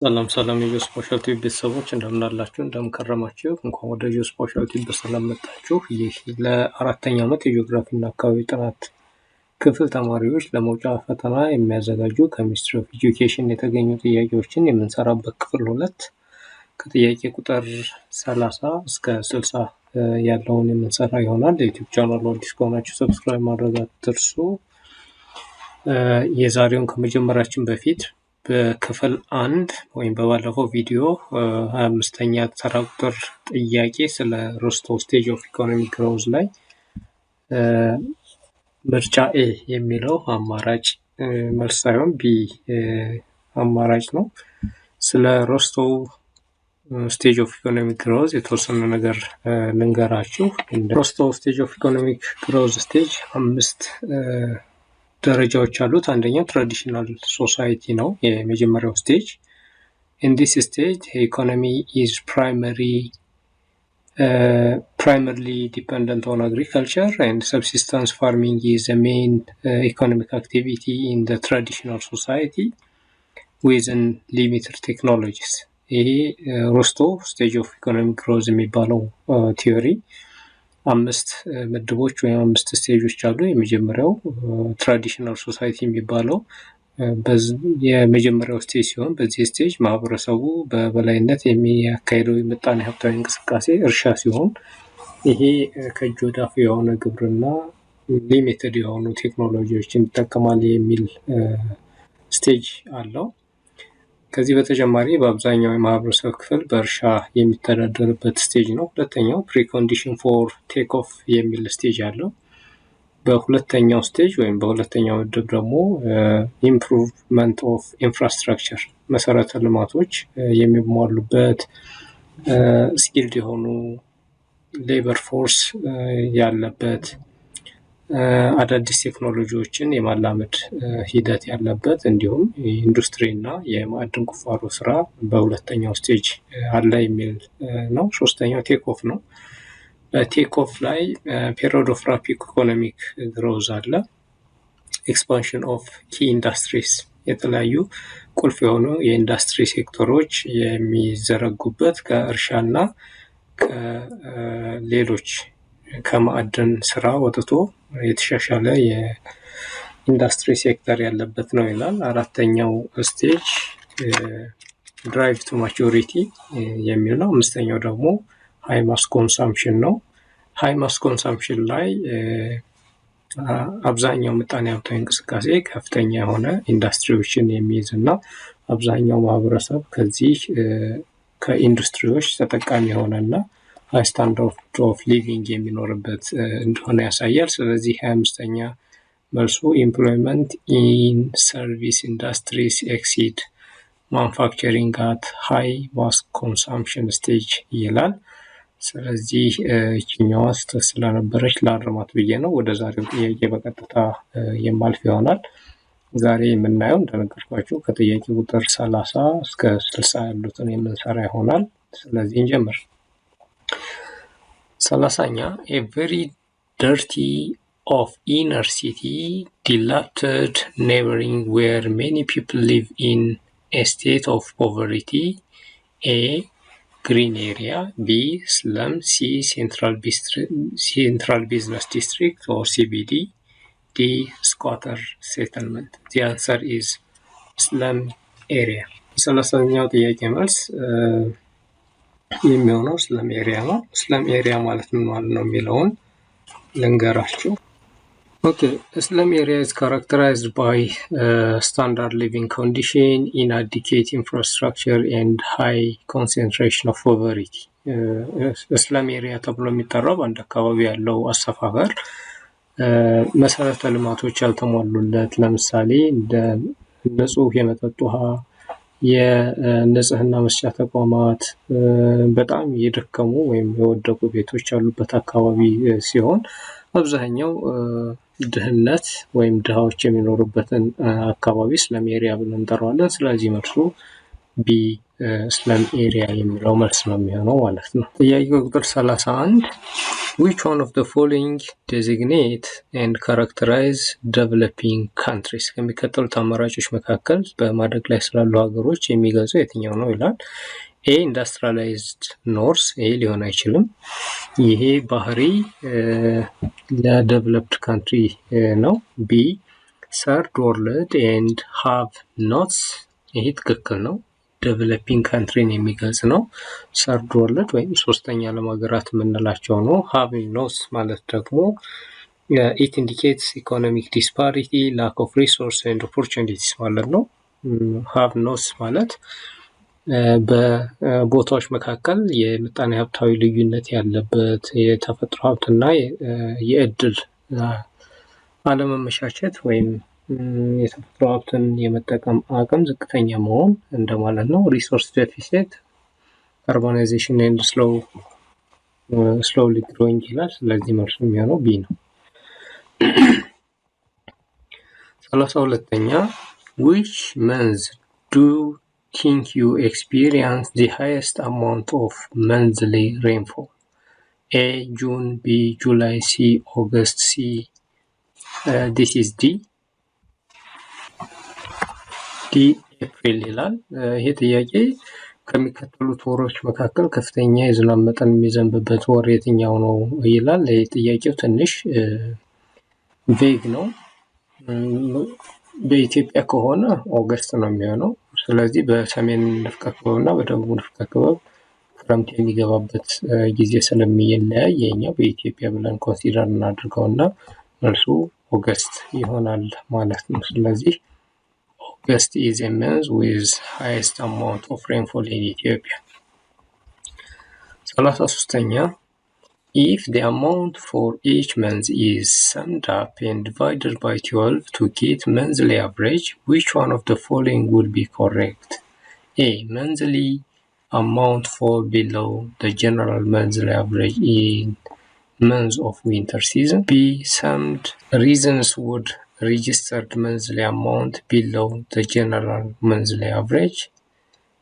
ሰላም የጂኦስፓሻል ቲቪ ቤተሰቦች እንደምን አላችሁ? እንደምን ከረማችሁ? እንኳን ወደ ጂኦስፓሻል ቲቪ በሰላም መጣችሁ። ይህ ለአራተኛ ዓመት የጂኦግራፊ እና አካባቢ ጥናት ክፍል ተማሪዎች ለመውጫ ፈተና የሚያዘጋጁ ከሚኒስትሪ ኦፍ ኤጁኬሽን የተገኙ ጥያቄዎችን የምንሰራበት ክፍል 2 ከጥያቄ ቁጥር 30 እስከ 60 ያለውን የምንሰራ ይሆናል። የዩቲዩብ ቻናሉ አዲስ ከሆናችሁ ሰብስክራይብ ማድረግ አትርሱ። የዛሬውን ከመጀመራችን በፊት በክፍል 1 ወይም በባለፈው ቪዲዮ 25ኛ ተራ ቁጥር ጥያቄ ስለ ሮስቶው ስቴጅ ኦፍ ኢኮኖሚክ ግሮዝ ላይ ምርጫ ኤ የሚለው አማራጭ መልስ ሳይሆን ቢ አማራጭ ነው። ስለ ሮስቶው ስቴጅ ኦፍ ኢኮኖሚክ ግሮዝ የተወሰነ ነገር ልንገራችሁ። ሮስቶው ስቴጅ ኦፍ ኢኮኖሚክ ግሮዝ ስቴጅ 5 ደረጃዎች አሉት። አንደኛው ትራዲሽናል ሶሳይቲ ነው፣ የመጀመሪያው ስቴጅ። in this stage the economy is primarily dependent on agriculture, and subsistence farming is the main economic activity in the traditional society within limited technologies. ይሄ ሮስቶው ስቴጅ ኦፍ ኢኮኖሚክ ግሮዝ የሚባለው ቲዮሪ 5 ምድቦች ወይም 5 ስቴጆች አሉ። የመጀመሪያው ትራዲሽናል ሶሳይቲ የሚባለው የመጀመሪያው ስቴጅ ሲሆን በዚህ ስቴጅ ማህበረሰቡ በበላይነት የሚያካሂደው የምጣኔ ሀብታዊ እንቅስቃሴ እርሻ ሲሆን ይሄ ከእጅ ወደ አፍ የሆነ ግብርና ሊሚትድ የሆኑ ቴክኖሎጂዎችን ይጠቀማል የሚል ስቴጅ አለው። ከዚህ በተጨማሪ በአብዛኛው የማህበረሰብ ክፍል በእርሻ የሚተዳደርበት ስቴጅ ነው። ሁለተኛው ፕሪኮንዲሽን ፎር ቴክ ኦፍ የሚል ስቴጅ አለው። በሁለተኛው ስቴጅ ወይም በሁለተኛው ምድብ ደግሞ ኢምፕሩቭመንት ኦፍ ኢንፍራስትራክቸር መሰረተ ልማቶች የሚሟሉበት ስኪልድ የሆኑ ሌበር ፎርስ ያለበት አዳዲስ ቴክኖሎጂዎችን የማላመድ ሂደት ያለበት እንዲሁም ኢንዱስትሪ እና የማዕድን ቁፋሮ ስራ በሁለተኛው ስቴጅ አለ የሚል ነው። ሶስተኛው ቴክ ኦፍ ነው። በቴክ ኦፍ ላይ ፔሪዮድ ኦፍ ራፒድ ኢኮኖሚክ ግሮዝ አለ። ኤክስፓንሽን ኦፍ ኪ ኢንዱስትሪስ የተለያዩ ቁልፍ የሆኑ የኢንዱስትሪ ሴክተሮች የሚዘረጉበት ከእርሻና ከሌሎች ከማዕድን ስራ ወጥቶ የተሻሻለ የኢንዱስትሪ ሴክተር ያለበት ነው ይላል። አራተኛው ስቴጅ ድራይቭ ቱ ማቹሪቲ የሚል ነው። አምስተኛው ደግሞ ሃይ ማስ ኮንሳምፕሽን ነው። ሃይ ማስ ኮንሳምፕሽን ላይ አብዛኛው ምጣኔ ሀብታዊ እንቅስቃሴ ከፍተኛ የሆነ ኢንዱስትሪዎችን የሚይዝ እና አብዛኛው ማህበረሰብ ከዚህ ከኢንዱስትሪዎች ተጠቃሚ የሆነና ሃይ ስታንዳርድ ኦፍ ሊቪንግ የሚኖርበት እንደሆነ ያሳያል። ስለዚህ 25ኛ መልሱ ኢምፕሎይመንት ኢን ሰርቪስ ኢንዱስትሪስ ኤክሲድ ማኑፋክቸሪንግ አት ሃይ ማስ ኮንሳምፕሽን ስቴጅ ይላል። ስለዚህ እቺኛዋ ስህተት ስለነበረች ላርማት ብዬ ነው። ወደ ዛሬው ጥያቄ በቀጥታ የማልፍ ይሆናል። ዛሬ የምናየው እንደነገርኳችሁ ከጥያቄ ቁጥር 30 እስከ 60 ያሉትን የምንሰራ ይሆናል። ስለዚህ እንጀምር። 30ኛ a very dirty of inner city, dilapidated neighboring where many people live in a state of poverty. A. green area, B. slum, C. central business district or CBD, D. squatter settlement. The answer is slum area. 30ኛው ጥያቄ መልስ የሚሆነው ስለም ኤሪያ ነው። ስለም ኤሪያ ማለት ምን ማለት ነው የሚለውን ልንገራችሁ። Okay, slum area is characterized by standard living condition, inadequate infrastructure and high concentration of poverty. ስለም ኤሪያ ተብሎ የሚጠራው በአንድ አካባቢ ያለው አሰፋፈር መሰረተ ልማቶች ያልተሟሉለት፣ ለምሳሌ እንደ ንጹህ የመጠጥ ውሃ፣ የንጽህና መስጫ ተቋማት፣ በጣም የደከሙ ወይም የወደቁ ቤቶች ያሉበት አካባቢ ሲሆን አብዛኛው ድህነት ወይም ድሃዎች የሚኖሩበትን አካባቢ ስለም ኤሪያ ብለን እንጠራዋለን። ስለዚህ መልሱ ቢ ስለም ኤሪያ የሚለው መልስ ነው የሚሆነው ማለት ነው። ጥያቄ ቁጥር 31 which one of the following designate and characterize developing countries? ከሚከተሉት አማራጮች መካከል በማደግ ላይ ስላሉ ሀገሮች የሚገልጸው የትኛው ነው ይላል። ኤ ኢንዱስትሪያላይዝድ ኖርስ፣ ይሄ ሊሆን አይችልም። ይሄ ባህሪ ለዴቨሎፕድ ካንትሪ ነው። ቢ ሰርድ ወርልድ ኤንድ ሃቭ ኖትስ፣ ይሄ ትክክል ነው። ዴቨሎፒንግ ካንትሪን የሚገልጽ ነው። ሰርድ ወርልድ ወይም ሶስተኛ ዓለም ሀገራት የምንላቸው ነው። ሃቪንግ ኖትስ ማለት ደግሞ ኢት ኢንዲኬትስ ኢኮኖሚክ ዲስፓሪቲ ላክ ኦፍ ሪሶርስ ኤንድ ኦፖርቹኒቲስ ማለት ነው። ሃቭ ኖትስ ማለት በቦታዎች መካከል የምጣኔ ሀብታዊ ልዩነት ያለበት የተፈጥሮ ሀብትና የእድል አለመመቻቸት ወይም የተፈጥሮ ሀብትን የመጠቀም አቅም ዝቅተኛ መሆን እንደማለት ነው። ሪሶርስ ዴፊሲት፣ አርባናይዜሽን ኤንድ ስሎውሊ ግሮዊንግ ይላል። ስለዚህ መልሱ የሚሆነው ቢ ነው። 32ኛ which months do think you experience the highest amount of monthly rainfall? A June, B July, C August, C this is D ኤፕሪል ይላል። ይሄ ጥያቄ ከሚከተሉት ወሮች መካከል ከፍተኛ የዝናብ መጠን የሚዘንብበት ወር የትኛው ነው ይላል። ይሄ ጥያቄው ትንሽ ቬግ ነው። በኢትዮጵያ ከሆነ ኦገስት ነው የሚሆነው። ስለዚህ በሰሜን ንፍቀ ክበብና በደቡብ ንፍቀ ክበብ ክረምት የሚገባበት ጊዜ ስለሚለያይ የኛው በኢትዮጵያ ብለን ኮንሲደር እናድርገውና መልሱ ኦገስት ይሆናል ማለት ነው። ስለዚህ August is a month with highest amount of rainfall in Ethiopia. 33ኛ if the amount for each month is summed up and divided by 12 to get monthly average, which one of the following would be correct? A monthly amount fall below the general monthly average in months of winter season. B summed reasons would registered monthly amount below the general monthly average.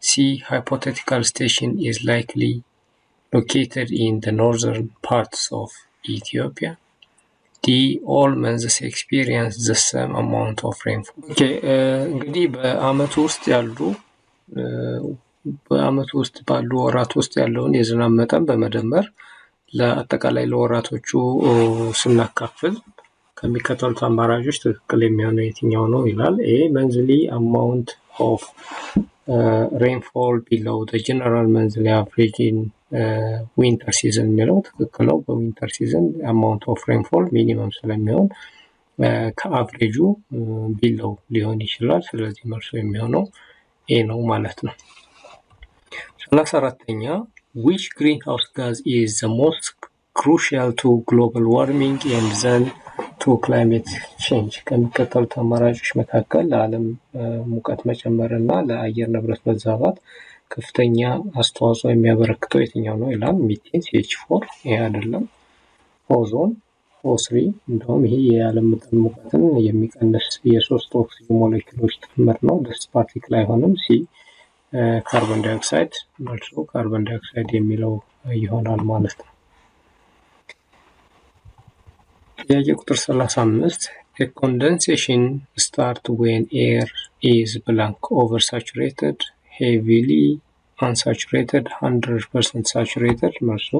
C hypothetical station is likely located in the northern parts of Ethiopia. D all months experience the same amount of rainfall. እንግዲህ በአመቱ ውስጥ ባሉ ወራት ውስጥ ያለውን የዝናብ መጠን በመደመር ለአጠቃላይ ለወራቶቹ ስናካፍል ከሚከተሉት አማራጮች ትክክል የሚሆነው የትኛው ነው ይላል። ኤ መንዝሊ አማውንት ኦፍ ሬንፎል ቢሎው ዘ ጀነራል መንዝሊ አቨሬጅ ኢን ዊንተር ሲዝን የሚለው ትክክል ነው። በዊንተር ሲዝን አማውንት ኦፍ ሬንፎል ሚኒመም ስለሚሆን ከአቨሬጁ ቢሎው ሊሆን ይችላል። ስለዚህ መልሱ የሚሆነው ኤ ነው ማለት ነው። 34ኛ which greenhouse gas is the most crucial to global warming and then to climate change? ከሚከተሉት አማራጮች መካከል ለዓለም ሙቀት መጨመር እና ለአየር ንብረት መዛባት ከፍተኛ አስተዋጽኦ የሚያበረክተው የትኛው ነው ይላል። ሚቴን CH4 ይሄ አይደለም። ኦዞን O3 እንደውም ይሄ የዓለም ሙቀትን የሚቀንስ የሶስት ኦክሲጅን ሞሌኪውሎች ጥምር ነው። ደስት ፓርቲክል አይሆንም። ሲ ካርቦን ዳይኦክሳይድ መልሶ ካርቦን ዳይኦክሳይድ የሚለው ይሆናል ማለት ነው። ጥያቄ ቁጥር 35 a condensation start when air is blank oversaturated, heavily unsaturated, 100% saturated መልሱ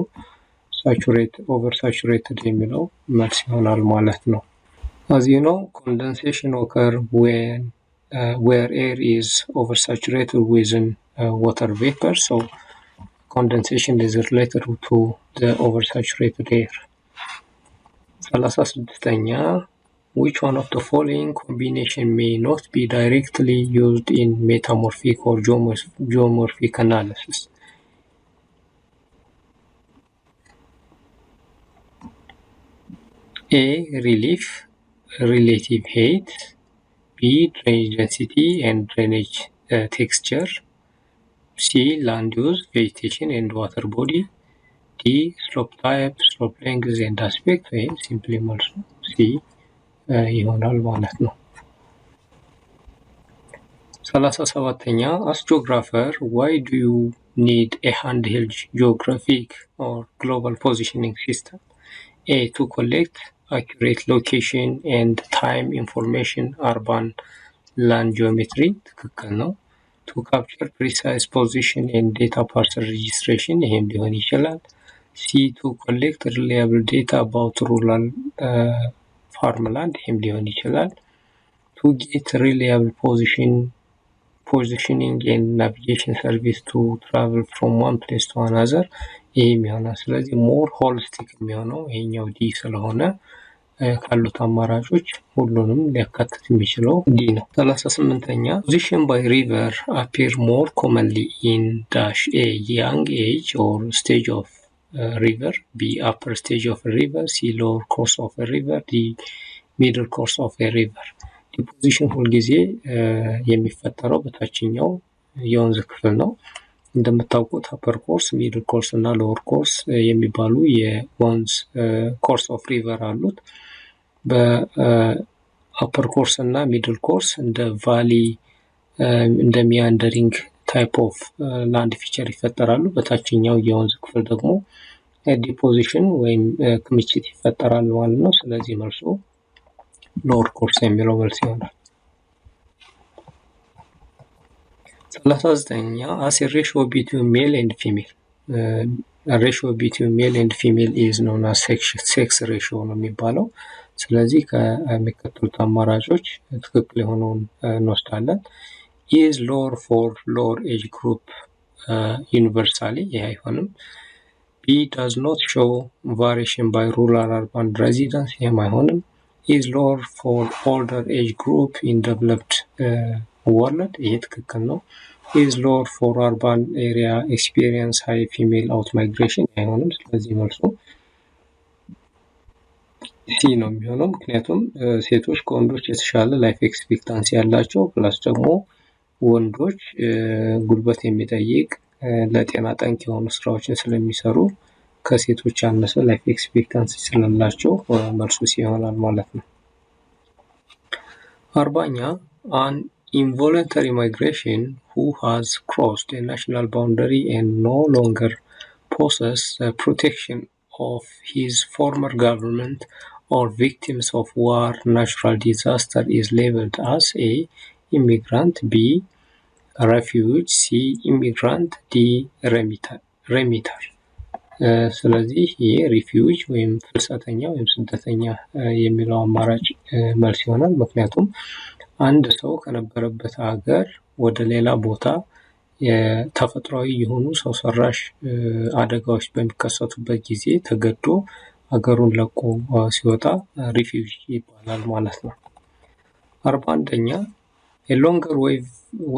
oversaturated የሚለው መልስ ይሆናል ማለት ነው። as you know condensation occur when where air is oversaturated within water vapor, so condensation is related to the oversaturated air. 36ኛ which one of the following combination may not be directly used in metamorphic or geomorphic analysis? A relief, relative height, B drainage density and drainage texture, C land use, vegetation and water body, D slope type, slope length and aspect, ወይም ሲምፕሊ መልሱ C ይሆናል ማለት ነው። 37ኛ as geographer why do you need a handheld geographic or global positioning system? A. To collect accurate location and time information urban land geometry ትክክል ነው። To capture precise position and data parcel registration ይሄም ሊሆን ይችላል። C. To collect reliable data about rural farmland ይሄም ሊሆን ይችላል። To get reliable positioning and navigation service to travel from one place to another ይሄም ይሆናል። ስለዚህ ሞር ሆሊስቲክ የሚሆነው ይሄኛው ዲ ስለሆነ ካሉት አማራጮች ሁሉንም ሊያካትት የሚችለው ዲ ነው። 38ኛ position by river appear more commonly in dash A young age or stage of river, B upper stage of a river, C lower course of a river, D middle course of a river። ዲፖዚሽን ሁልጊዜ የሚፈጠረው በታችኛው የወንዝ ክፍል ነው። እንደምታውቁት አፐር ኮርስ፣ ሚድል ኮርስ እና ሎወር ኮርስ የሚባሉ የወንዝ ኮርስ ኦፍ ሪቨር አሉት። በአፐር ኮርስ እና ሚድል ኮርስ እንደ ቫሊ እንደ ሚያንደሪንግ ታይፕ ኦፍ ላንድ ፊቸር ይፈጠራሉ። በታችኛው የወንዝ ክፍል ደግሞ ዲፖዚሽን ወይም ክምችት ይፈጠራል ማለት ነው። ስለዚህ መልሱ ሎወር ኮርስ የሚለው መልስ ይሆናል። 39ኛ as a ratio between male and female ratio between male and female is known as sex ratio ነው የሚባለው። ስለዚህ ከሚከተሉት አማራጮች ትክክል የሆነውን እንወስዳለን። is lower for lower age group universally ይህ አይሆንም። B does not show variation by rural urban residents ይህም አይሆንም። is lower for older age group in developed world ይሄ ትክክል ነው። is lower for urban area experience high female out migration አይሆንም። ስለዚህ መልሱ ሲ ነው የሚሆነው። ምክንያቱም ሴቶች ከወንዶች የተሻለ ላይፍ ኤክስፔክታንሲ ያላቸው ፕላስ ደግሞ ወንዶች ጉልበት የሚጠይቅ ለጤና ጠንቅ የሆኑ ስራዎችን ስለሚሰሩ ከሴቶች ያነሰ ላይፍ ኤክስፔክታንሲ ስላላቸው መልሱ ሲ ይሆናል ማለት ነው። 40ኛ an involuntary migration who has crossed a national boundary and no longer possesses the protection of his former government or victims of war natural disaster is labeled as A immigrant, B refuge, C immigrant, D remitter። ስለዚህ ይሄ ሪፊውጅ ወይም ፍልሰተኛ ወይም ስደተኛ የሚለው አማራጭ መልስ ይሆናል። ምክንያቱም አንድ ሰው ከነበረበት ሀገር ወደ ሌላ ቦታ የተፈጥሯዊ የሆኑ ሰው ሰራሽ አደጋዎች በሚከሰቱበት ጊዜ ተገዶ ሀገሩን ለቆ ሲወጣ ሪፊውጅ ይባላል ማለት ነው። 41ኛ a longer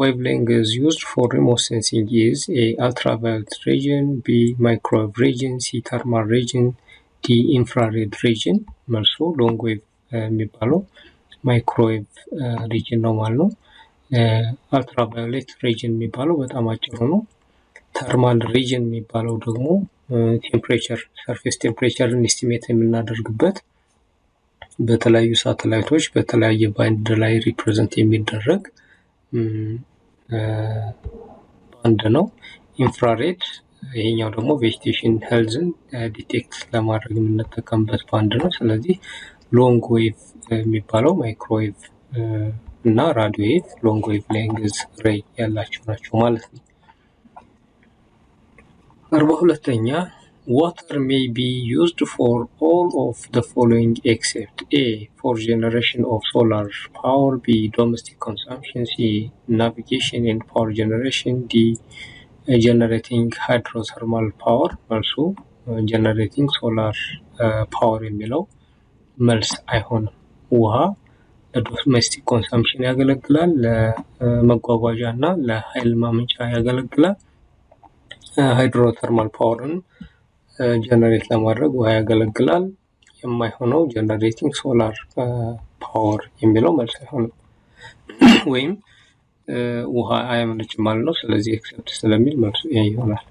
wavelength is used for remote sensing is A ultraviolet region, B microwave region, C thermal region, D infrared region። መልሱ ሎንግ ዌቭ የሚባለው ማይክሮዌቭ ሪጅን ነው ማለት ነው። አልትራቫዮሌት ሪጅን የሚባለው በጣም አጭሩ ነው። ተርማል ሪጅን የሚባለው ደግሞ ቴምፕሬቸር ሰርፌስ ቴምፕሬቸርን ኢስቲሜት የምናደርግበት በተለያዩ ሳተላይቶች በተለያየ ባንድ ላይ ሪፕሬዘንት የሚደረግ ባንድ ነው። ኢንፍራሬድ ይሄኛው ደግሞ ቬጂቴሽን ሄልዝን ዲቴክት ለማድረግ የምንጠቀምበት ባንድ ነው። ስለዚህ ሎንግ ዌቭ የሚባለው ማይክሮዌቭ እና ራዲዮ ዌቭ ሎንግ ዌቭ ሌንግዝ ሬይ ያላቸው ናቸው ማለት ነው። 42ኛ water may be used for all of the following except A for generation of solar power, B domestic consumption, C navigation and power generation, D generating hydrothermal power። መልሱ generating solar power የሚለው መልስ አይሆንም። ውሃ ለዶሜስቲክ ኮንሰምፕሽን ያገለግላል፣ ለመጓጓዣ እና ለኃይል ማመንጫ ያገለግላል። ሃይድሮተርማል ፓወርን ጀነሬት ለማድረግ ውሃ ያገለግላል። የማይሆነው ጀነሬቲንግ ሶላር ፓወር የሚለው መልስ አይሆንም። ወይም ውሃ አያመነጭም ማለት ነው። ስለዚህ ኤክሰፕት ስለሚል መልሱ ይሄ ይሆናል።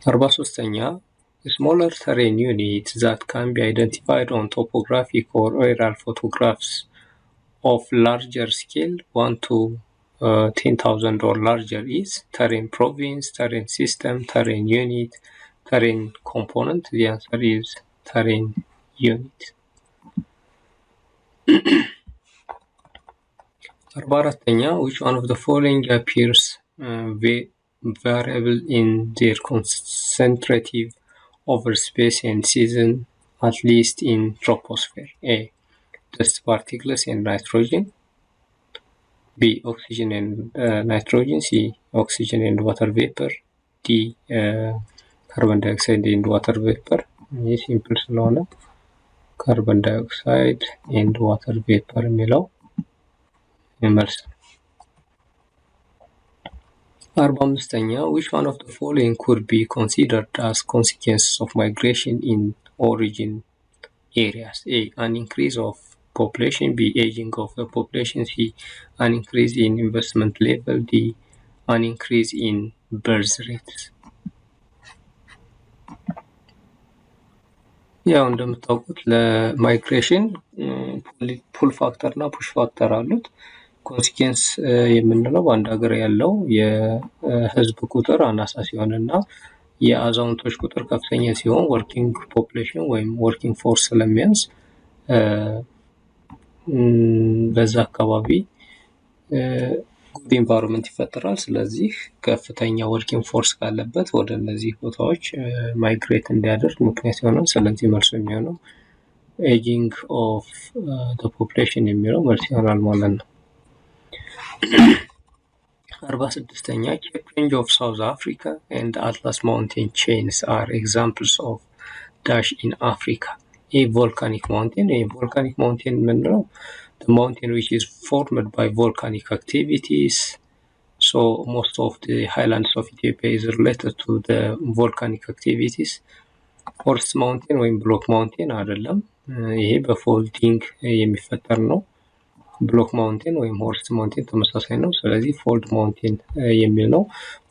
43ኛ smaller terrain units that can be identified on topographic or aerial photographs of larger scale 1 to 10,000 or larger is terrain province, terrain system, terrain unit, terrain component? The answer is terrain unit. 44ኛ which one of the following appears variable in their concentrative over space and season, at least in troposphere? A. Dust particles and nitrogen. B. Oxygen and nitrogen. C. Oxygen and water vapor. D. Carbon dioxide and water vapor. ይህ ሲምፕል ስለሆነ carbon dioxide and water vapor የሚለው መልስ ነው። 45ኛ which one of the following could be considered as consequences of migration in origin areas? A. An increase of population. B. Aging of the population. C. An increase in investment level. D. An increase in birth rates. ያው እንደምታውቁት ለማይግሬሽን ፑል ፋክተር እና ፑሽ ፋክተር አሉት። ኮንሲኩዌንስ የምንለው በአንድ ሀገር ያለው የህዝብ ቁጥር አናሳ ሲሆን እና የአዛውንቶች ቁጥር ከፍተኛ ሲሆን ወርኪንግ ፖፑሌሽን ወይም ወርኪንግ ፎርስ ስለሚያንስ በዛ አካባቢ ጉድ ኢንቫይሮንመንት ይፈጠራል። ስለዚህ ከፍተኛ ወርኪንግ ፎርስ ካለበት ወደ እነዚህ ቦታዎች ማይግሬት እንዲያደርግ ምክንያት ይሆናል። ስለዚህ መልሱ የሚሆነው ኤጂንግ ኦፍ ዘ ፖፑሌሽን የሚለው መልስ ይሆናል ማለት ነው። 46ኛ Cape Range of South Africa and Atlas Mountain chains are examples of dash in Africa. A. Volcanic mountain. A volcanic mountain ምንለው the mountain which is formed by volcanic activities. So most of the highlands of Ethiopia is related to the volcanic activities. Horst mountain ወይም ብሎክ ማውንቴን አይደለም። ይሄ በፎልዲንግ የሚፈጠር ነው። ብሎክ ማውንቴን ወይም ሆርስት ማውንቴን ተመሳሳይ ነው። ስለዚህ ፎልድ ማውንቴን የሚል ነው።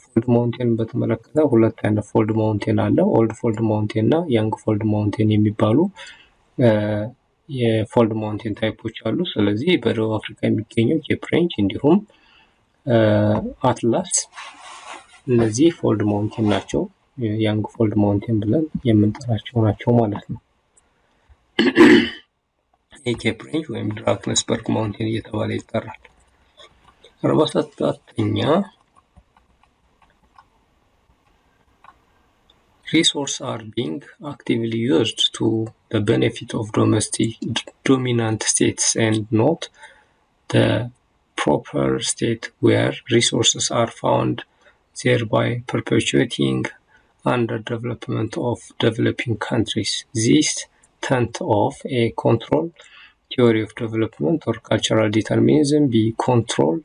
ፎልድ ማውንቴን በተመለከተ ሁለት አይነት ፎልድ ማውንቴን አለ። ኦልድ ፎልድ ማውንቴን እና ያንግ ፎልድ ማውንቴን የሚባሉ የፎልድ ማውንቴን ታይፖች አሉ። ስለዚህ በደቡብ አፍሪካ የሚገኘው ኬፕ ሬንጅ እንዲሁም አትላስ እነዚህ ፎልድ ማውንቴን ናቸው። ያንግ ፎልድ ማውንቴን ብለን የምንጠራቸው ናቸው ማለት ነው። ኬፕ ሬንጅ ወይም ድራክነስበርግ ማውንቴን እየተባለ ይጠራል። 47ኛ resources are being actively used to the benefit of domestic dominant states and not the proper state where resources are found, thereby perpetuating underdevelopment of developing countries. This tend of A. Control theory of development or cultural determinism. B. Control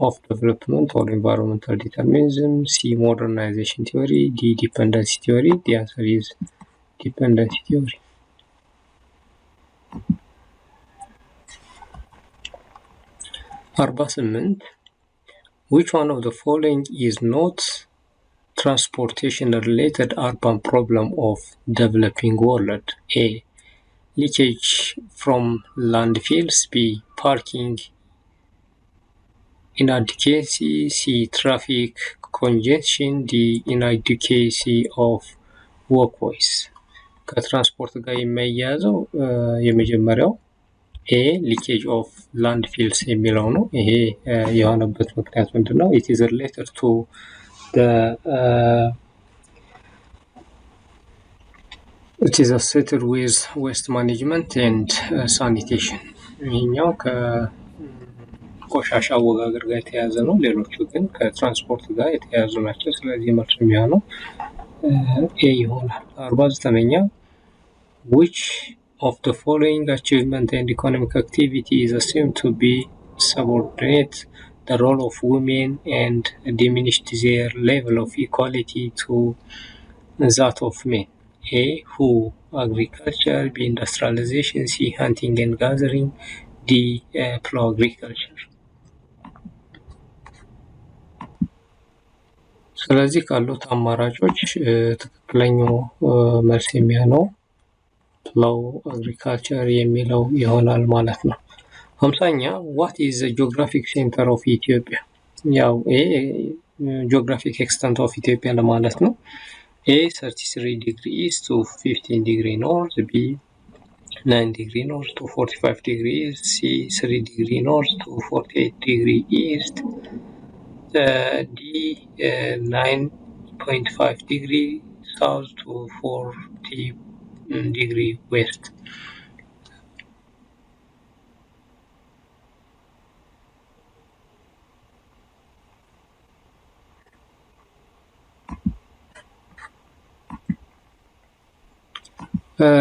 of development or environmental determinism. C. Modernization theory. D. Dependency theory. The answer is dependency theory. 48 which one of the following is not transportation related urban problem of developing world? A. Leakage from landfills. B. Parking inadequacy. C. Traffic congestion. D. inadequacy of walkways. ከትራንስፖርት ጋር የሚያያዘው የመጀመሪያው A. leakage of landfills የሚለው ነው። ይሄ የሆነበት ምክንያት ምንድነው? it is related to the it is associated with waste management and sanitation. ይሄኛው ከቆሻሻ አወጋገድ ጋር የተያያዘ ነው። ሌሎቹ ግን ከትራንስፖርት ጋር የተያያዙ ናቸው። ስለዚህ መልሱ የሚሆነው A ይሆናል። 49ኛ which of the following achievement and economic activity is assumed to be subordinate the role of women and diminished their level of equality to that of men? A. Who? Agriculture. B. Industrialization. C. Hunting and gathering. D. Plow agriculture. ስለዚህ ካሉት አማራጮች ትክክለኛው መልስ የሚሆነው ፕላው አግሪካልቸር የሚለው ይሆናል ማለት ነው። 50ኛ what is the geographic center of Ethiopia? ያው ይሄ geographic extent of Ethiopia ለማለት ነው። A 33 degree east to 15 degree north, B 9 degree north to 45 degree east, C 3 degree north to 48 degree east, D 9.5 degree south to 40 degree west.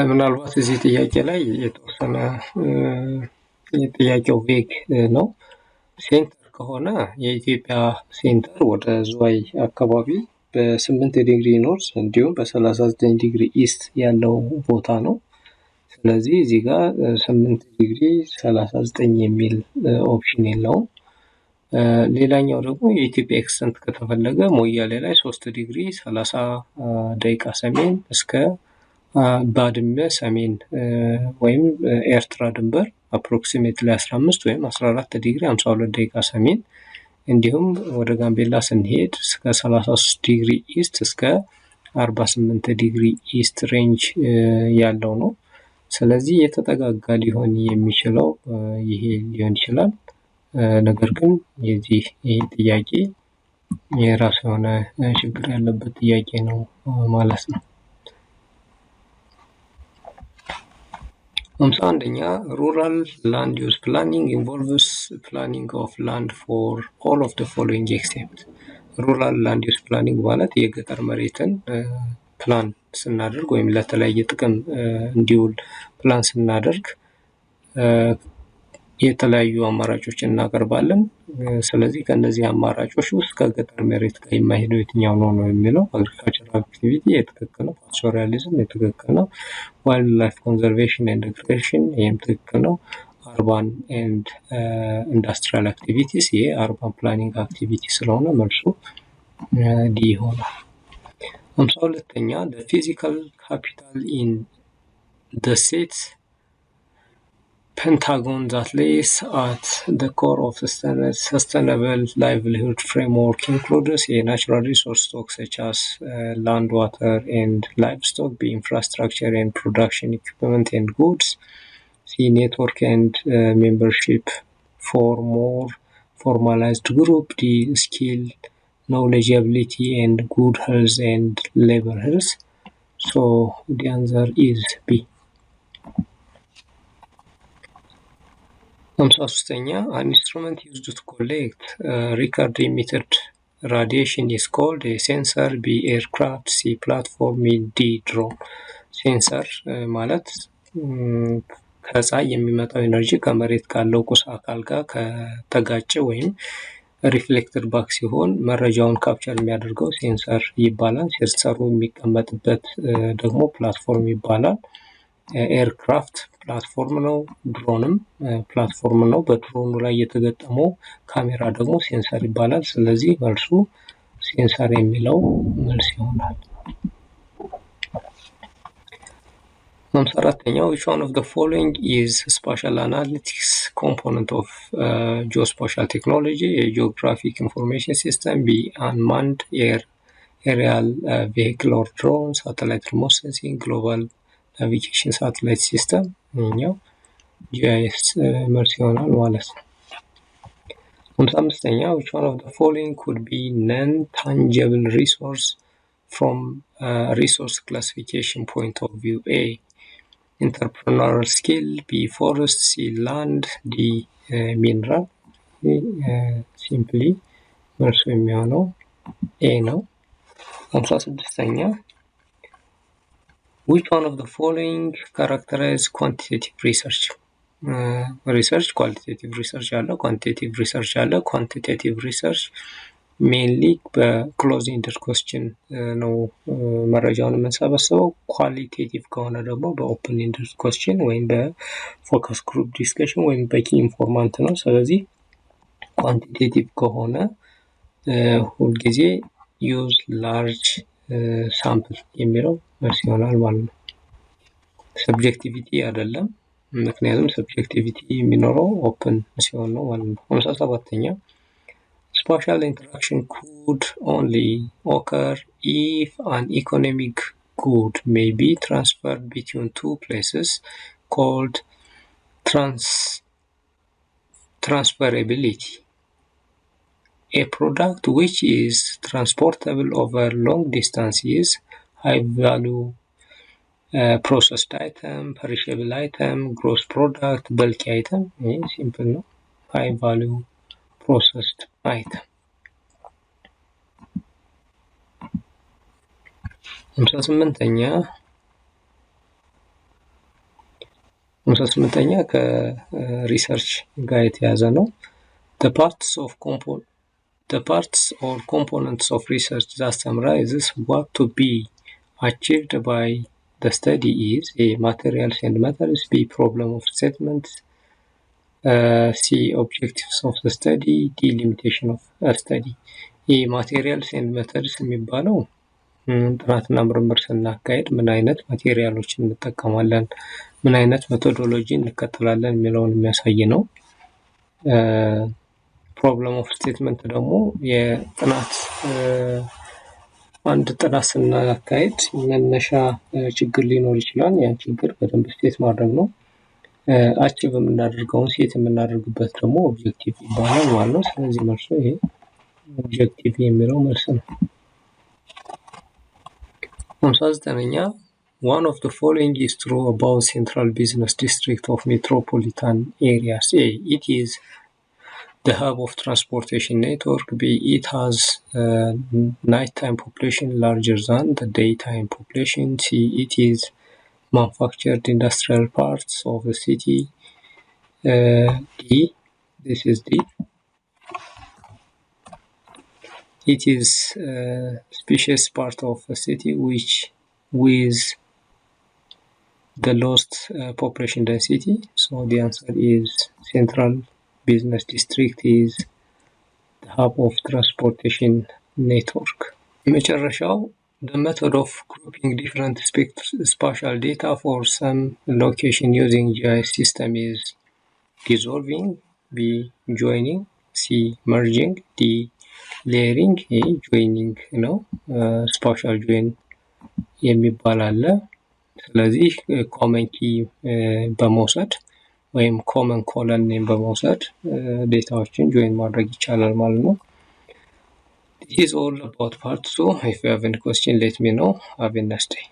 ምናልባት እዚህ ጥያቄ ላይ የተወሰነ የጥያቄው ቬግ ነው። ሴንተር ከሆነ የኢትዮጵያ ሴንተር ወደ ዝዋይ አካባቢ በ8 ዲግሪ ኖርዝ እንዲሁም በ39 ዲግሪ ኢስት ያለው ቦታ ነው። ስለዚህ እዚህ ጋር 8 ዲግሪ 39 የሚል ኦፕሽን የለውም። ሌላኛው ደግሞ የኢትዮጵያ ኤክስተንት ከተፈለገ ሞያሌ ላይ 3 ዲግሪ 30 ደቂቃ ሰሜን እስከ ባድመ ሰሜን ወይም ኤርትራ ድንበር አፕሮክሲሜትሊ 15 ወይም 14 ዲግሪ 52 ደቂቃ ሰሜን፣ እንዲሁም ወደ ጋምቤላ ስንሄድ እስከ 33 ዲግሪ ኢስት እስከ 48 ዲግሪ ኢስት ሬንጅ ያለው ነው። ስለዚህ የተጠጋጋ ሊሆን የሚችለው ይሄ ሊሆን ይችላል። ነገር ግን ይሄ ጥያቄ የራሱ የሆነ ችግር ያለበት ጥያቄ ነው ማለት ነው። 51ኛ rural land use planning involves planning of land for all of the following except rural land use planning ማለት የገጠር መሬትን ፕላን ስናደርግ ወይም ለተለያየ ጥቅም እንዲውል ፕላን ስናደርግ የተለያዩ አማራጮችን እናቀርባለን። ስለዚህ ከነዚህ አማራጮች ውስጥ ከገጠር መሬት ጋር የማይሄደው የትኛው ነው የሚለው አግሪካልቸራል አክቲቪቲ የትክክል ነው። ፓስቶራሊዝም የትክክል ነው። ዋይልድ ላይፍ ኮንዘርቬሽን ኤንድ ሪክሬሽን ይህም ትክክል ነው። አርባን ኤንድ ኢንዱስትሪያል አክቲቪቲስ ይሄ አርባን ፕላኒንግ አክቲቪቲ ስለሆነ መልሱ ዲ ይሆናል። 52ኛ the physical capital in the state Pentagon that lays at the core of sustainable livelihood framework includes a natural resource stock such as land, water, and livestock, B infrastructure and production equipment and goods, C network and membership for more formalized group, D skill, knowledgeability and good health and labor health. So the answer is B. 53ኛ an instrument used to collect record emitted radiation is called a sensor, B aircraft, C platform, D drone. ሴንሰር ማለት ከፀሐይ የሚመጣው ኤነርጂ ከመሬት ካለው ቁስ አካል ጋር ከተጋጨ ወይም ሪፍሌክትድ ባክ ሲሆን መረጃውን ካፕቸር የሚያደርገው ሴንሰር ይባላል። ሴንሰሩ የሚቀመጥበት ደግሞ ፕላትፎርም ይባላል። ኤርክራፍት ፕላትፎርም ነው። ድሮንም ፕላትፎርም ነው። በድሮኑ ላይ የተገጠመው ካሜራ ደግሞ ሴንሰር ይባላል። ስለዚህ መልሱ ሴንሰር የሚለው መልስ ይሆናል። 54ኛው which one of the following is spatial analytics component of geospatial technology? A geographic information system, B unmanned aerial vehicle or drone, satellite remote sensing, global navigation satellite system. ይሄኛው GIS መልስ ይሆናል ማለት ነው። 55ኛው which one of the following could be non-tangible resource from resource classification point of view? A entrepreneurial skill, B forest, C land, D mineral. ሲምፕሊ መልሱ የሚሆነው ኤ ነው። 56ኛ which one of the following characterize quantitative research? ሪሰርች ኳሊቴቲቭ ሪሰርች አለ፣ ኳንቲቴቲቭ ሪሰርች አለ። ኳንቲቴቲቭ ሪሰርች ሜንሊ በክሎዝ ኢንደድ ኮስችን ነው መረጃውን የምንሰበስበው። ኳሊቴቲቭ ከሆነ ደግሞ በኦፕን ኢንደድ ኮስችን ወይም በፎከስ ግሩፕ ዲስከሽን ወይም በኪ ኢንፎርማንት ነው። ስለዚህ ኳንቲቴቲቭ ከሆነ ሁልጊዜ ዩዝ ላርጅ ሳምፕል የሚለው መልስ ይሆናል ማለት ነው። ሰብጀክቲቪቲ አይደለም፣ ምክንያቱም ሰብጀክቲቪቲ የሚኖረው ኦፕን ሲሆን ነው ማለት ነው። 57ኛ spatial interaction could only occur if an economic good may be transferred between two places called transferability. A product which is transportable over long distances, high value processed item, perishable item, gross product, bulky item. Simple ነው። high value processed item. 58ኛ ከሪሰርች ጋር የተያዘ ነው። The parts or components of research that summarizes what to be achieved by the study is A. Materials and methods, B. Problem of statement, C. Objectives of the study, D. Limitation of a study. ይህ ማቴሪያልስ ኤንድ ሜተድስ የሚባለው ጥናትና ምርምር ስናካሄድ ምን አይነት ማቴሪያሎችን እንጠቀማለን፣ ምን አይነት ሜቶዶሎጂ እንከተላለን የሚለውን የሚያሳይ ነው። ፕሮብለም ኦፍ ስቴትመንት ደግሞ የጥናት አንድ ጥናት ስናካሄድ መነሻ ችግር ሊኖር ይችላል። ያን ችግር በደንብ ስቴት ማድረግ ነው። አቺቭ የምናደርገውን ሴት የምናደርግበት ደግሞ ኦብጀክቲቭ ይባላል ማለት ነው። ስለዚህ መልሱ ይሄ ኦብጀክቲቭ የሚለው መልስ ነው። 59ኛ One of the following is true about central business district of metropolitan areas. A. It is the hub of transportation network. B. It has nighttime population larger than the daytime population. C. It is manufactured industrial parts of the city. D. This is D. It is spacious part of a city which with the lowest population density. So the answer is central business district is the hub of transportation network. የመጨረሻው the method of grouping different spatial data for some location using GIS system is dissolving, B. joining, C. merging, D. ሌየሪንግ። ይሄ ጆይኒንግ ነው። ስፓሻል ጆይን የሚባል አለ። ስለዚህ ኮመን ኪ በመውሰድ ወይም ኮመን ኮለን ኔም በመውሰድ ዴታዎችን ጆይን ማድረግ ይቻላል ማለት ነው። This is all about part 2. If you have any question, let me know. Have a nice day.